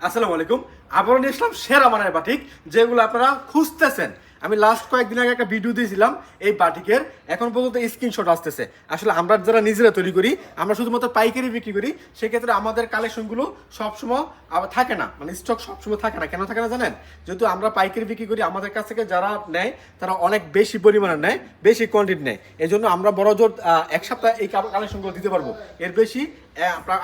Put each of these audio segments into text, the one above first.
আসসালামু আলাইকুম। আবারও নিয়ে আসলাম সেরা মানের বাটিক, যেগুলো আপনারা খুঁজতেছেন। আমি লাস্ট কয়েকদিন আগে একটা ভিডিও দিয়েছিলাম এই বাটিকের, এখন পর্যন্ত স্ক্রিনশট আসতেছে। আসলে আমরা যারা নিজেরা তৈরি করি, আমরা শুধুমাত্র পাইকারি বিক্রি করি, সেক্ষেত্রে আমাদের কালেকশনগুলো সবসময় আবার থাকে না, মানে স্টক সবসময় থাকে না। কেন থাকে না জানেন? যেহেতু আমরা পাইকারি বিক্রি করি, আমাদের কাছ থেকে যারা নেয় তারা অনেক বেশি পরিমাণে নেয়, বেশি কোয়ান্টিটি নেয়। এই জন্য আমরা বড় জোর এক সপ্তাহ এই কালেকশনগুলো দিতে পারবো, এর বেশি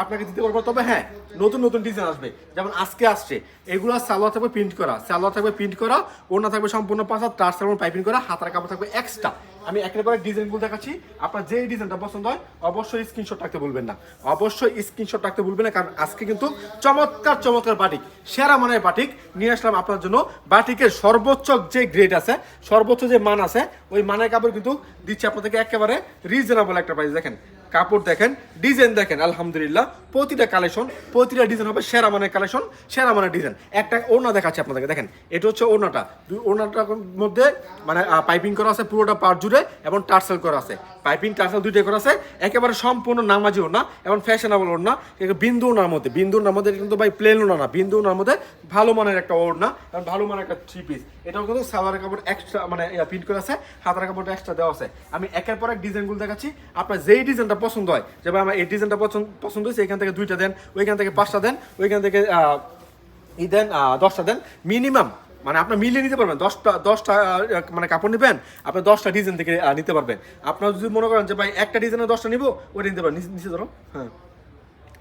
আপনাকে দিতে পারবো। তবে হ্যাঁ, নতুন নতুন ডিজাইন আসবে, যেমন আজকে আসছে এগুলো। সালোয়ার থাকবে প্রিন্ট করা, সালোয়ার থাকবে প্রিন্ট করা, ওড়না থাকবে সম্পূর্ণ পাঁচা, টার্সেল পাইপিং করা, হাতার কাপড় থাকবে এক্সট্রা। আমি একেবারে ডিজাইনগুলো দেখাচ্ছি, আপনার যে ডিজাইনটা পছন্দ হয় অবশ্যই স্ক্রিনশট রাখতে ভুলবেন না, অবশ্যই স্ক্রিনশট রাখতে ভুলবেন না। কারণ আজকে কিন্তু চমৎকার চমৎকার বাটিক, সেরা মানের বাটিক নিয়ে আসলাম আপনার জন্য। বাটিকের সর্বোচ্চ যে গ্রেড আছে, সর্বোচ্চ যে মান আছে, ওই মানের কাপড় কিন্তু দিচ্ছে আপনাদেরকে একেবারে রিজনেবল একটা প্রাইস। দেখেন কাপড় দেখেন, ডিজাইন দেখেন, আলহামদুলিল্লাহ প্রতিটা কালেকশন, প্রতিটা ডিজাইন হবে সেরা মানের কালেকশন, সেরা মানের ডিজাইন। একটা ওড়না দেখাচ্ছি আপনাদেরকে, দেখেন এটা হচ্ছে ওড়নাটা। ওড়নাটার মধ্যে মানে পাইপিং করা আছে পুরোটা পার জুড়ে, এবং টার্সেল করা আছে, পাইপিং টার্সেল দুইটাই করা আছে। একেবারে সম্পূর্ণ নামাজি ওড়না এবং ফ্যাশনেবল ওড়না, বিন্দু ওড়নার মধ্যে, বিন্দু ওড়নার মধ্যে কিন্তু ভাই প্লেন ওড়না না, বিন্দু ওড়নার মধ্যে ভালো মানের একটা ওড়না এবং ভালো মানের একটা থ্রি পিস। এটাও কিন্তু সালোয়ারের কাপড় এক্সট্রা মানে প্রিন্ট করা আছে, হাতার কাপড়টা এক্সট্রা দেওয়া আছে। আমি একের পর এক ডিজাইনগুলো দেখাচ্ছি, আপনার যেই ডিজাইনটা পছন্দ হয়, যেমন আমার এই ডিজাইনটা পছন্দ হয়েছে, এখান থেকে 2টা দেন, ওইখান থেকে 5টা দেন, ওইখান থেকে দেন 10টা দেন মিনিমাম। মানে আপনার মিলিয়ে নিতে পারবেন, 10টা মানে কাপড় নেবেন, আপনি 10টা ডিজাইন থেকে নিতে পারবেন। আপনার যদি মনে করেন যে ভাই একটা ডিজাইনে 10টা নিবো, ওইটা নিতে পারবেন। নিচে ধরো, হ্যাঁ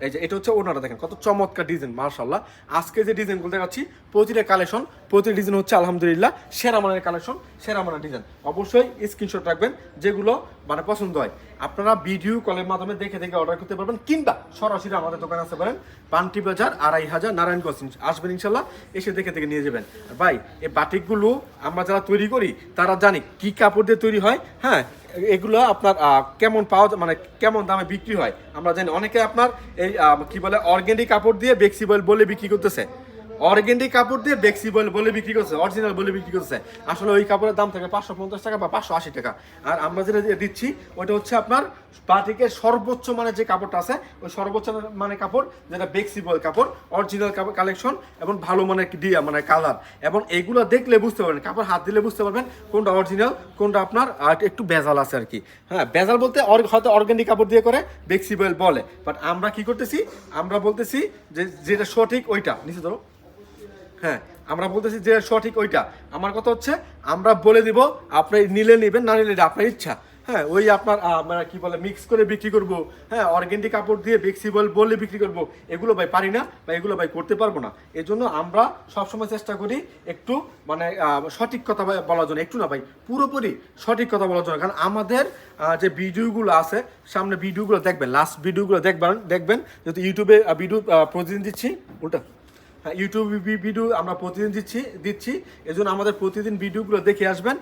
এই যে এটা হচ্ছে ওড়নাটা, দেখেন কত চমৎকার ডিজাইন, মাশাআল্লাহ। আজকে যে ডিজাইনগুলো দেখাচ্ছি, প্রতিটা কালেকশন, প্রতিটা ডিজাইন হচ্ছে আলহামদুলিল্লাহ সেরা মানের কালেকশন, সেরা মানের ডিজাইন। অবশ্যই স্ক্রিনশট রাখবেন যেগুলো মানে পছন্দ হয়। আপনারা ভিডিও কলের মাধ্যমে দেখে দেখে অর্ডার করতে পারবেন, কিংবা সরাসরি আমাদের দোকানে আসতে পারেন। পান্টি বাজার 2500 নারায়ণগঞ্জ আসবেন, ইনশাল্লাহ এসে দেখে দেখে নিয়ে যাবেন। ভাই এই বাটিকগুলো আমরা যারা তৈরি করি তারা জানি কি কাপড় দিয়ে তৈরি হয়, হ্যাঁ এগুলো আপনার কেমন পাওয়া মানে কেমন দামে বিক্রি হয় আমরা জানি। অনেকে আপনার এই কি বলে অর্গানিক কাপড় দিয়ে বেক্সিবল বলে বিক্রি করতেছে, অর্গানিক কাপড় দিয়ে বেক্সিবল বলে বিক্রি করছে, অরিজিনাল বলে বিক্রি করছে। আসলে ওই কাপড়ের দাম থাকে 550 টাকা বা 580 টাকা। আর আমরা যেটা দিচ্ছি ওইটা হচ্ছে আপনার বাটিকের সর্বোচ্চ মানে যে কাপড়টা আছে, ওই সর্বোচ্চ মানে কাপড়, যেটা বেক্সিবল কাপড়, অরিজিনাল কালেকশন এবং ভালো মানের মানে কালার। এবং এগুলো দেখলে বুঝতে পারবেন, কাপড় হাত দিলে বুঝতে পারবেন কোনটা অরিজিনাল, কোনটা আপনার একটু ভেজাল আছে আর কি। হ্যাঁ ভেজাল বলতে হয়তো অর্গানিক কাপড় দিয়ে করে বেক্সিবল বলে, বাট আমরা কি করতেছি, আমরা বলতেছি যে যেটা সঠিক ওইটা। নিচে ধরো, হ্যাঁ আমরা বলতেছি যে সঠিক ওইটা। আমার কথা হচ্ছে আমরা বলে দিব, আপনি নিলে নেবেন, না নিলে আপনার ইচ্ছা। হ্যাঁ ওই আপনার আমরা কি বলে মিক্স করে বিক্রি করব, হ্যাঁ অর্গানিক কাপড় দিয়ে বেক্সিবল বলে বিক্রি করব, এগুলো ভাই পারি না বা এগুলো ভাই করতে পারবো না। এই জন্য আমরা সবসময় চেষ্টা করি একটু মানে সঠিক কথা বলার জন্য, একটু না ভাই পুরোপুরি সঠিক কথা বলার জন্য। কারণ আমাদের যে ভিডিওগুলো আছে, সামনে ভিডিওগুলো দেখবেন, লাস্ট ভিডিওগুলো দেখবেন যেহেতু ইউটিউবে ভিডিও প্রতিদিন দিচ্ছি, উল্টা হ্যাঁ ইউটিউব ভিডিও আমরা প্রতিদিন দিচ্ছি। এই জন্য আমাদের প্রতিদিন ভিডিওগুলো দেখে আসবেন,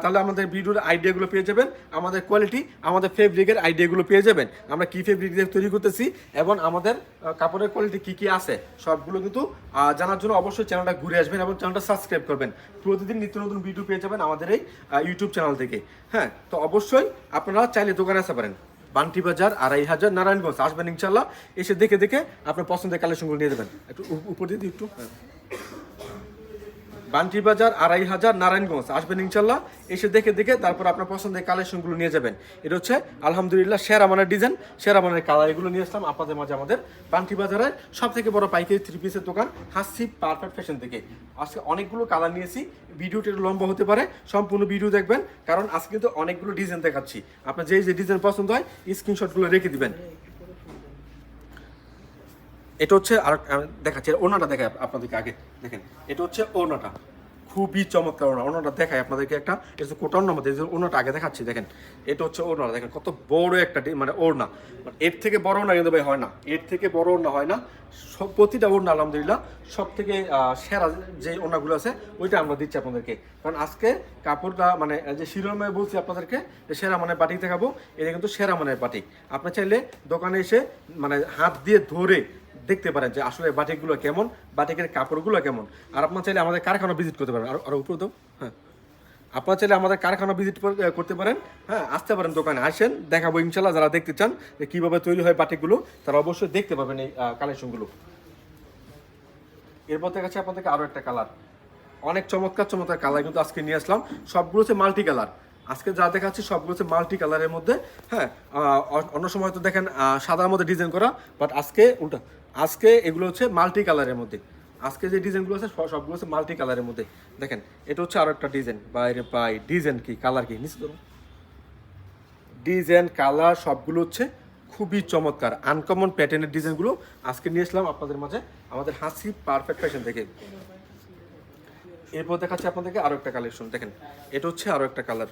তাহলে আমাদের ভিডিওর আইডিয়াগুলো পেয়ে যাবেন, আমাদের কোয়ালিটি, আমাদের ফেব্রিকের আইডিয়াগুলো পেয়ে যাবেন, আমরা কী ফেব্রিক দিয়ে তৈরি করতেছি এবং আমাদের কাপড়ের কোয়ালিটি কী কী আছে সবগুলো কিন্তু জানার জন্য অবশ্যই চ্যানেলটা ঘুরে আসবেন এবং চ্যানেলটা সাবস্ক্রাইব করবেন। প্রতিদিন নিত্য নতুন ভিডিও পেয়ে যাবেন আমাদের এই ইউটিউব চ্যানেল থেকে। হ্যাঁ তো অবশ্যই আপনারা চাইলে দোকানে আসতে পারেন, বান্টি বাজার 2500 নারায়ণগঞ্জ আসবেন, ইনশাল্লাহ এসে দেখে দেখে আপনার পছন্দের কালেকশনগুলো নিয়ে দেবেন। একটু উপর দিয়ে একটু, বান্টি বাজার 2500 নারায়ণগঞ্জ আসবেন, ইনশাল্লাহ এসে দেখে দেখে তারপর আপনার পছন্দের কালেকশনগুলো নিয়ে যাবেন। এটা হচ্ছে আলহামদুলিল্লাহ সেরা মানের ডিজাইন, সেরা মানের কালার, এগুলো নিয়ে আসলাম আপনাদের মাঝে আমাদের বান্টি বাজারের সব থেকে বড় পাইকারি থ্রি পিসের দোকান হাসিব পারফেক্ট ফ্যাশন থেকে। আজকে অনেকগুলো কালার নিয়েছি, ভিডিওটা একটু লম্বা হতে পারে, সম্পূর্ণ ভিডিও দেখবেন কারণ আজকে কিন্তু অনেকগুলো ডিজাইন দেখাচ্ছি। আপনার যে ডিজাইন পছন্দ হয় স্ক্রিনশটগুলো রেখে দিবেন। এটা হচ্ছে আর দেখাচ্ছি, ওনাটা দেখায় আপনাদেরকে আগে, দেখেন এটা হচ্ছে ওনাটা, খুবই চমৎকার ওনা। ওনাটা দেখায় আপনাদেরকে, একটা এটা কোটার নাম, ওনাটা আগে দেখাচ্ছি। দেখেন এটা হচ্ছে ওড়না, দেখেন কত বড় একটা মানে ওড়না, এর থেকে বড় ওড়না কিন্তু ভাই হয় না, এর থেকে বড় ওড়না হয় না। সব প্রতিটা ওড়না আলহামদুলিল্লাহ সব থেকে সেরা যে ওড়নাগুলো আছে ওইটা আমরা দিচ্ছি আপনাদেরকে। কারণ আজকে কাপড়টা মানে যে শিরোনামে বলছি আপনাদেরকে যে সেরা মানের বাটিক দেখাবো, এটা কিন্তু সেরা মানের বাটিক। আপনি চাইলে দোকানে এসে মানে হাত দিয়ে ধরে দেখতে পারেন যে আসলে বাটিকগুলো কেমন, বাটিকের কাপড়গুলো কেমন। আর আপনার চাইলে আমাদের কারখানা ভিজিট করতে পারেন, আর উপরে তো হ্যাঁ আপনারা চাইলে আমাদের কারখানা ভিজিট করতে পারেন, হ্যাঁ আসতে পারেন, দোকানে আসেন, দেখাবো ইনশাল্লাহ। যারা দেখতে চান যে কীভাবে তৈরি হয় বাটিকগুলো তারা অবশ্যই দেখতে পাবেন এই কালেকশনগুলো। এরপর দেখাচ্ছি আপনাদেরকে আরও একটা কালার, অনেক চমৎকার চমৎকার কালার কিন্তু আজকে নিয়ে আসলাম। সবগুলো হচ্ছে মাল্টি কালার, আজকে যা দেখাচ্ছি সবগুলো হচ্ছে মাল্টি কালারের মধ্যে। হ্যাঁ, অন্য সময় তো দেখেন সাদার মধ্যে ডিজাইন করা, বাট আজকে উল্টা, আজকে এগুলো হচ্ছে মাল্টি কালারের মধ্যে। আজকে যে ডিজাইনগুলো আছে সবগুলো হচ্ছে মাল্টি কালারের মধ্যে। দেখেন এটা হচ্ছে আরও একটা ডিজাইন, বাইরে পাই ডিজাইন কি কালার কি নিশ্চিত ডিজাইন কালার সবগুলো হচ্ছে খুবই চমৎকার আনকমন প্যাটার্নের ডিজাইনগুলো আজকে নিয়ে আসলাম আপনাদের মাঝে আমাদের হাসি পারফেক্ট ফ্যাশন থেকে। এরপর দেখাচ্ছি আপনাদেরকে আরো একটা কালেকশন, দেখেন এটা হচ্ছে আরো একটা কালার,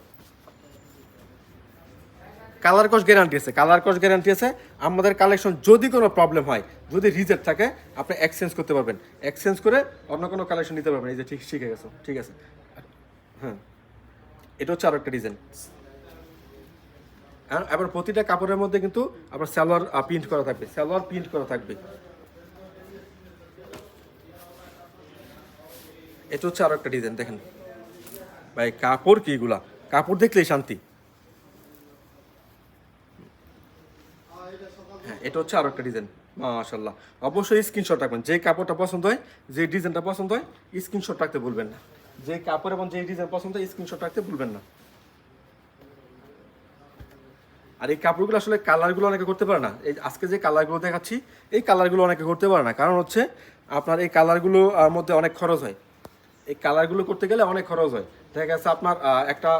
কালার কস গ্যারান্টি আছে, কালার কস গ্যারান্টি আছে। আমাদের কালেকশন যদি কোনো প্রবলেম হয়, যদি রিজেক্ট থাকে, আপনি এক্সচেঞ্জ করতে পারবেন, এক্সচেঞ্জ করে অন্য কোনো কালেকশন নিতে পারবেন। এই যে ঠিক শিখে গেছো, ঠিক আছে। হ্যাঁ, এটা হচ্ছে আরো একটা ডিজাইন। এবার প্রতিটা কাপড়ের মধ্যে কিন্তু আপনার সালোয়ার প্রিন্ট করা থাকবে, সালোয়ার প্রিন্ট করা থাকবে। এটা হচ্ছে আরো একটা ডিজাইন, দেখেন ভাই কাপড় কি এগুলা, কাপড় দেখলেই শান্তি। হ্যাঁ, এটা হচ্ছে আরো একটা ডিজাইন, মাশাআল্লাহ। অবশ্যই স্ক্রিনশট রাখবেন, যে কাপড়টা পছন্দ হয়, যে ডিজাইনটা পছন্দ হয়, স্ক্রিনশট রাখতে ভুলবেন না। যে কাপড় এবং যে ডিজাইন পছন্দ হয়, স্ক্রিনশট রাখতে ভুলবেন না। আর এই কাপড়গুলো আসলে কালারগুলো অনেকে করতে পারে না। এই আজকে যে কালারগুলো দেখাচ্ছি, এই কালারগুলো অনেকে করতে পারে না, কারণ হচ্ছে আপনার এই কালারগুলো মধ্যে অনেক খরচ হয়। এই কালারগুলো করতে গেলে অনেক খরচ হয়। দেখা গেছে আপনার একটা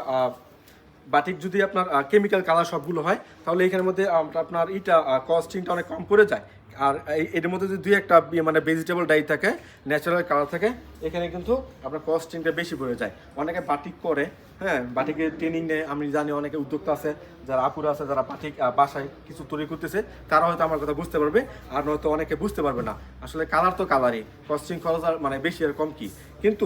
বাটিক যদি আপনার কেমিক্যাল কালার সবগুলো হয়, তাহলে এখানের মধ্যে আপনার ইটা কস্টিংটা অনেক কম পড়ে যায়। আর এর মধ্যে যদি দুই একটা মানে ভেজিটেবল ডাই থাকে, ন্যাচারাল কালার থাকে, এখানে কিন্তু আপনার কস্টিংটা বেশি পড়ে যায়। অনেকে বাটিক করে, হ্যাঁ, বাটিকের ট্রেনিং নেয়। আমি জানি অনেকে উদ্যোক্তা আছে, যারা আপুরা আছে, যারা বাটিক বাসায় কিছু তৈরি করতেছে, তারা হয়তো আমার কথা বুঝতে পারবে, আর নয়তো অনেকে বুঝতে পারবে না। আসলে কালার তো কালারই, কস্টিং খরচ আর মানে বেশি আর কম কি। কিন্তু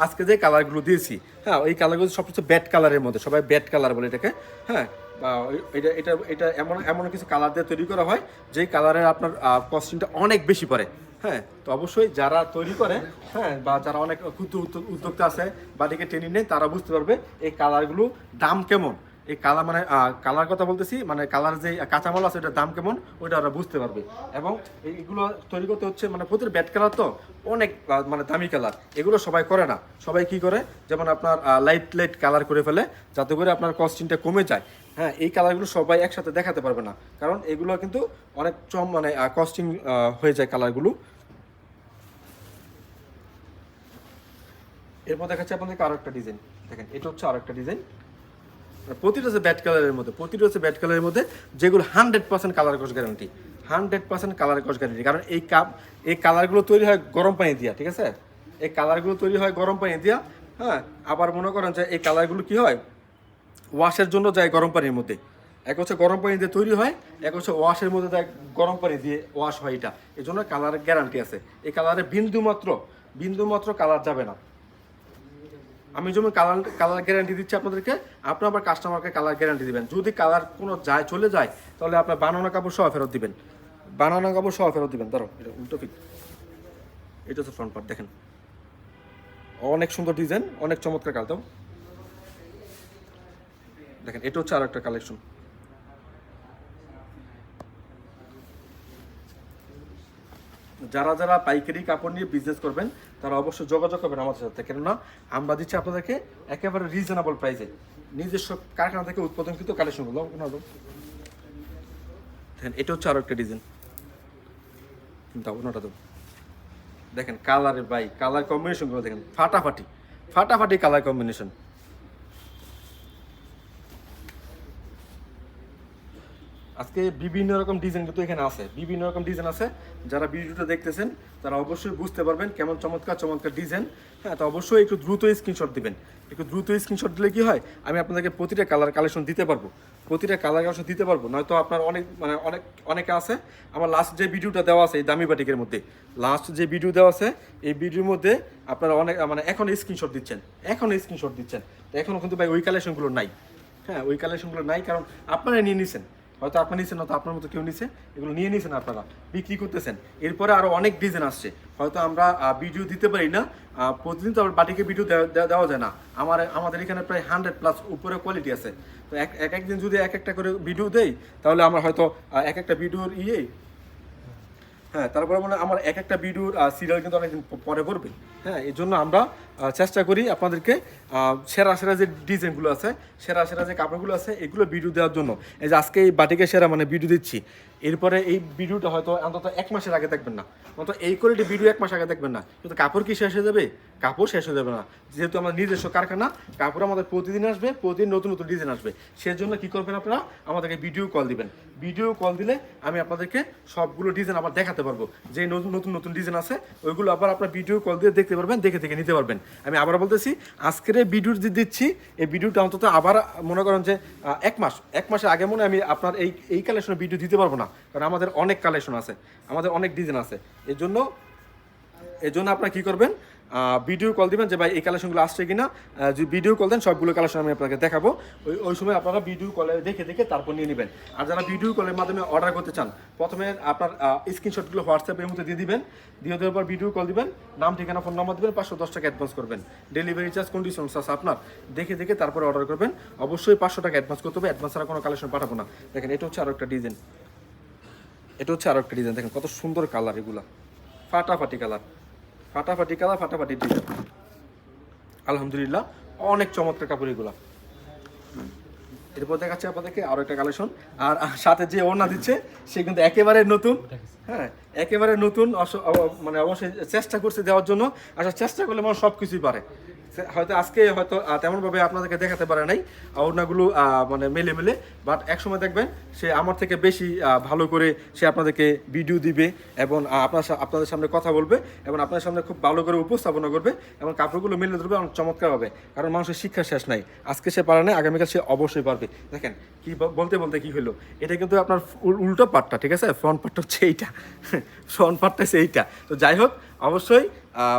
আজকে যে কালারগুলো দিয়েছি, হ্যাঁ, ওই কালারগুলো সবচেয়ে ব্যাড কালারের মধ্যে, সবাই ব্যাড কালার বলে এটাকে। হ্যাঁ, বা এটা এটা এটা এমন এমন কিছু কালার দিয়ে তৈরি করা হয়, যেই কালারের আপনার কস্টিংটা অনেক বেশি পড়ে। হ্যাঁ, তো অবশ্যই যারা তৈরি করে, হ্যাঁ, বা যারা অনেক ক্ষুদ্র উদ্যোক্তা আছে, বাটিকে ট্রেনিং নেই, তারা বুঝতে পারবে এই কালারগুলো দাম কেমন। এই কালার মানে কালার কথা বলতেছি, মানে কালার যে কাঁচামাল আছে ওটার দাম কেমন, ওইটা ওরা বুঝতে পারবে। এবং এইগুলো তৈরি করতে হচ্ছে মানে প্রতিটা ব্যাড কালার তো অনেক মানে দামি কালার, এগুলো সবাই করে না। সবাই কি করে, যেমন আপনার লাইট লাইট কালার করে ফেলে, যাতে করে আপনার কস্টিংটা কমে যায়। হ্যাঁ, এই কালারগুলো সবাই একসাথে দেখাতে পারবে না, কারণ এগুলো কিন্তু অনেক মানে কস্টিং হয়ে যায় কালারগুলো। এরপর দেখাচ্ছে আপনাদেরকে আরো একটা ডিজাইন, দেখেন এটা হচ্ছে আরো একটা ডিজাইন। প্রতিটা হচ্ছে ব্যাড কালারের মধ্যে, প্রতিটা হচ্ছে ব্যাড কালারের মধ্যে, যেগুলো 100% কালার কস গ্যারান্টি, 100% কালার কস গ্যারান্টি। কারণ এই কালারগুলো তৈরি হয় গরম পানি দিয়া, ঠিক আছে। এই কালারগুলো তৈরি হয় গরম পানি দিয়া। হ্যাঁ, আবার মনে করেন যে এই কালারগুলো কি হয়, ওয়াশের জন্য যায় গরম পানির মধ্যে। এক হচ্ছে গরম পানি দিয়ে তৈরি হয়, এক হচ্ছে ওয়াশের মধ্যে যায় গরম পানি দিয়ে ওয়াশ হয়। এটা এই জন্য কালারের গ্যারান্টি আছে। এই কালারে বিন্দুমাত্র কালার যাবে না। আমি যেমন কালার কালার গ্যারান্টি দিচ্ছি আপনাদেরকে, আপনার আবার কাস্টমারকে কালার গ্যারান্টি দিবেন। যদি কালার কোনো চলে যায়, তাহলে আপনার বানানো কাপড় সহ ফেরত দিবেন, বানানো কাপড় সহ ফেরত দিবেন। ধরো এটা উল্টো ফিট, এটা হচ্ছে ফ্রন্ট পার্ট, দেখেন অনেক সুন্দর ডিজাইন, অনেক চমৎকার কালার। দাও দেখেন, এটা হচ্ছে আর একটা কালেকশন। যারা যারা পাইকারি কাপড় নিয়ে বিজনেস করবেন, তারা অবশ্যই যোগাযোগ করবেন আমাদের সাথে, কেননা আমরা দিচ্ছি আপনাদেরকে একেবারে রিজনেবল প্রাইসে, নিজস্ব কারখানা থেকে উৎপাদনকৃত কালেকশনগুলো। দেখেন এটা হচ্ছে আরো একটা ডিজাইন, দাও ওনাটা দাও। দেখেন কালারের ভাই, কালার কম্বিনেশনগুলো দেখেন, ফাটাফাটি ফাটাফাটি কালার কম্বিনেশন। আজকে বিভিন্ন রকম ডিজাইন কিন্তু এখানে আছে, বিভিন্ন রকম ডিজাইন আছে। যারা ভিডিওটা দেখতেছেন, তারা অবশ্যই বুঝতে পারবেন কেমন চমৎকার চমৎকার ডিজাইন। হ্যাঁ, তো অবশ্যই একটু দ্রুত স্ক্রিনশট দিবেন, একটু দ্রুত স্ক্রিনশট দিলে কি হয়, আমি আপনাদেরকে প্রতিটা কালার কালেকশন দিতে পারবো, প্রতিটা কালার কালেকশন দিতে পারবো। নয়তো আপনার অনেকে আছে, আমার লাস্ট যে ভিডিওটা দেওয়া আছে এই দামি বাটিকের মধ্যে, লাস্ট যে ভিডিও দেওয়া আছে এই ভিডিওর মধ্যে আপনারা অনেক মানে এখন স্ক্রিনশট দিচ্ছেন, তো এখনও কিন্তু ভাই ওই কালেকশনগুলো নাই। হ্যাঁ, ওই কালেকশনগুলো নাই, কারণ আপনারা নিয়ে নিছেন, হয়তো আপনি নিছেন, হয়তো আপনার মতো কেউ নিছে, এগুলো নিয়ে নিছেন, আপনারা বিক্রি করতেছেন। এরপরে আরও অনেক ডিজাইন আসছে, হয়তো আমরা ভিডিও দিতে পারি না, প্রতিদিন তো বাটিকে ভিডিও দেওয়া যায় না। আমাদের এখানে প্রায় 100+ উপরে কোয়ালিটি আছে। তো এক একদিন যদি এক একটা করে ভিডিও দেই, তাহলে আমরা হয়তো এক একটা ভিডিওর হ্যাঁ, তারপরে মানে আমার এক একটা ভিডিওর সিরিয়াল কিন্তু অনেকদিন পরে পড়বে। হ্যাঁ, এই জন্য আমরা চেষ্টা করি আপনাদেরকে সেরা সেরা যে ডিজাইনগুলো আছে, সেরা সেরা যে কাপড়গুলো আছে, এগুলো ভিডিও দেওয়ার জন্য। এই যে আজকে এই বাটিকের সেরা মানে ভিডিও দিচ্ছি, এরপরে এই ভিডিওটা হয়তো অন্তত 1 মাসের আগে দেখবেন না, অন্তত এই কোয়ালিটি ভিডিও 1 মাস আগে দেখবেন না, কিন্তু কাপড় কি শেষ হয়ে যাবে? কাপড় শেষ হয়ে যাবে না। যেহেতু আমার নিজস্ব কারখানা, কাপড় আমাদের প্রতিদিন আসবে, প্রতিদিন নতুন নতুন ডিজাইন আসবে। সেজন্য কি করবেন আপনারা, আমাদেরকে ভিডিও কল দিবেন। ভিডিও কল দিলে আমি আপনাদেরকে সবগুলো ডিজাইন আবার দেখাতে পারবো, যে নতুন নতুন নতুন ডিজাইন আছে ওইগুলো আবার আপনার ভিডিও কল দিয়ে দেখতে পারবেন, দেখে দেখে নিতে পারবেন। আমি আবার বলতেছি, আজকের এই ভিডিও যে দিচ্ছি, এই ভিডিওটা অন্তত আবার মনে করেন যে 1 মাসের আগে মনে আমি আপনার এই কালেকশনের ভিডিও দিতে পারবো না, কারণ আমাদের অনেক কালেকশন আছে, আমাদের অনেক ডিজাইন আছে। এই জন্য আপনারা কী করবেন, ভিডিও কল দিবেন যে ভাই এই কালেকশনগুলো আসছে কিনা। যদি ভিডিও কল দেন, সবগুলো কালেকশন আমি আপনাকে দেখাবো। ওই সময় আপনারা ভিডিও কলে দেখে দেখে তারপর নিয়ে নেবেন। আর যারা ভিডিও কলের মাধ্যমে অর্ডার করতে চান, প্রথমে আপনার স্ক্রিনশটগুলো হোয়াটসঅ্যাপের মধ্যে দিয়ে দিবেন, দিয়ে দেওয়ার পর ভিডিও কল দিবেন, নাম ঠিকানা ফোন নাম্বার দিবেন, 510 টাকা অ্যাডভান্স করবেন। ডেলিভারি চার্জ কন্ডিশনস আছে আপনার, দেখে দেখে তারপরে অর্ডার করবেন। অবশ্যই 500 টাকা অ্যাডভান্স করতে হবে, অ্যাডভান্স ছাড়া কোনো কালেকশন পাঠাবো না। দেখেন, এটা হচ্ছে আরও একটা ডিজাইন, দেখেন কত সুন্দর কালার, এগুলা ফাটাফাটি কালার, ফাটাফাটি ডিজাইন। আলহামদুলিল্লাহ, অনেক চমৎকার কাপড় এগুলা। এরপর দেখাচ্ছে আপনাদেরকে আরো একটা কালেকশন, আর সাথে যে ওড়না দিচ্ছে সে কিন্তু একেবারে নতুন। হ্যাঁ, একেবারে নতুন, মানে অবশ্যই চেষ্টা করছে দেওয়ার জন্য। আচ্ছা, চেষ্টা করলে মানুষ সব কিছুই পারে। হয়তো আজকে হয়তো তেমনভাবে আপনাদেরকে দেখাতে পারে নাই ওড়নাগুলো মানে মেলে, বাট একসময় দেখবেন সে আমার থেকে বেশি ভালো করে সে আপনাদেরকে ভিডিও দিবে, এবং আপনাদের সামনে কথা বলবে, এবং আপনাদের সামনে খুব ভালো করে উপস্থাপনা করবে, এবং কাপড়গুলো মেলে ধরবে অনেক চমৎকার হবে। কারণ মানুষের শিক্ষা শেষ নাই, আজকে সে পারে না, আগামীকাল সে অবশ্যই পারবে। দেখেন কি বলতে কি হলো, এটা কিন্তু আপনার উল্টো পাটটা, ঠিক আছে, ফ্রন্ট পাটটা হচ্ছে এইটা, ফ্রন্ট পাটটা হচ্ছে এইটা। তো যাই হোক, অবশ্যই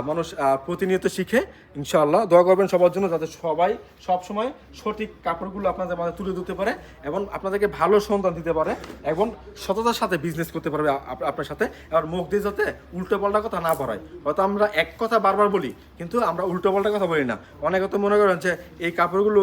মানুষ প্রতিনিয়ত শিখে। ইনশাআল্লাহ দোয়া করবেন সবার জন্য, যাতে সবাই সবসময় সঠিক কাপড়গুলো আপনাদের মাঝে তুলে ধরতে পারে, এবং আপনাদেরকে ভালো সন্ধান দিতে পারে, এবং সততার সাথে বিজনেস করতে পারবে আপনার সাথে। এবার মুখ দিয়ে যাতে উল্টো পাল্টা কথা না বলায়। হয়তো আমরা এক কথা বারবার বলি, কিন্তু আমরা উল্টো পাল্টা কথা বলি না। অনেকে তো মনে করেন যে এই কাপড়গুলো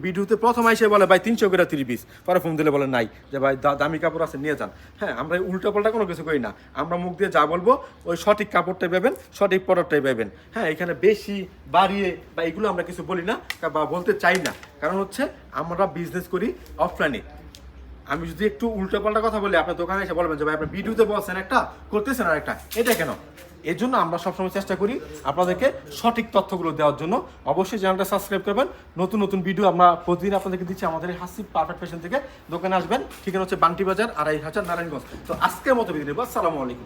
ভিডিওতে প্রথম এসে বলে ভাই 300 করে 30 পিস, পরে ফোন দিলে বলে নাই, যে ভাই দামি কাপড় আছে নিয়ে যান। হ্যাঁ, আমরা উল্টো পাল্টা কোনো কিছু করি না। আমরা মুখ দিয়ে যা বলবো ওই সঠিক কাপড়টাই পাবেন, সঠিক প্রোডাক্টটাই পাবেন। হ্যাঁ, এখানে বেশি বাড়িয়ে বা এগুলো আমরা কিছু বলি না বা বলতে চাই না, কারণ হচ্ছে আমরা বিজনেস করি অফলাইনে। আমি যদি একটু উল্টো পাল্টা কথা বলি, আপনার দোকানে এসে বলবেন যে ভাই আপনি ভিডিওতে বলছেন একটা, করতেছেন আর একটা, এটা কেন? এই জন্য আমরা সবসময় চেষ্টা করি আপনাদেরকে সঠিক তথ্যগুলো দেওয়ার জন্য। অবশ্যই চ্যানেলটা সাবস্ক্রাইব করবেন। নতুন নতুন ভিডিও আমরা প্রতিদিন আপনাদেরকে দিচ্ছি আমাদের এই হাসিব পারফেক্ট ফ্যাশন থেকে। দোকানে আসবেন, ঠিকানা হচ্ছে বান্টি বাজার, 2500 নারায়ণগঞ্জ। তো আজকের মতো বিদায় নেব, আসসালামু আলাইকুম।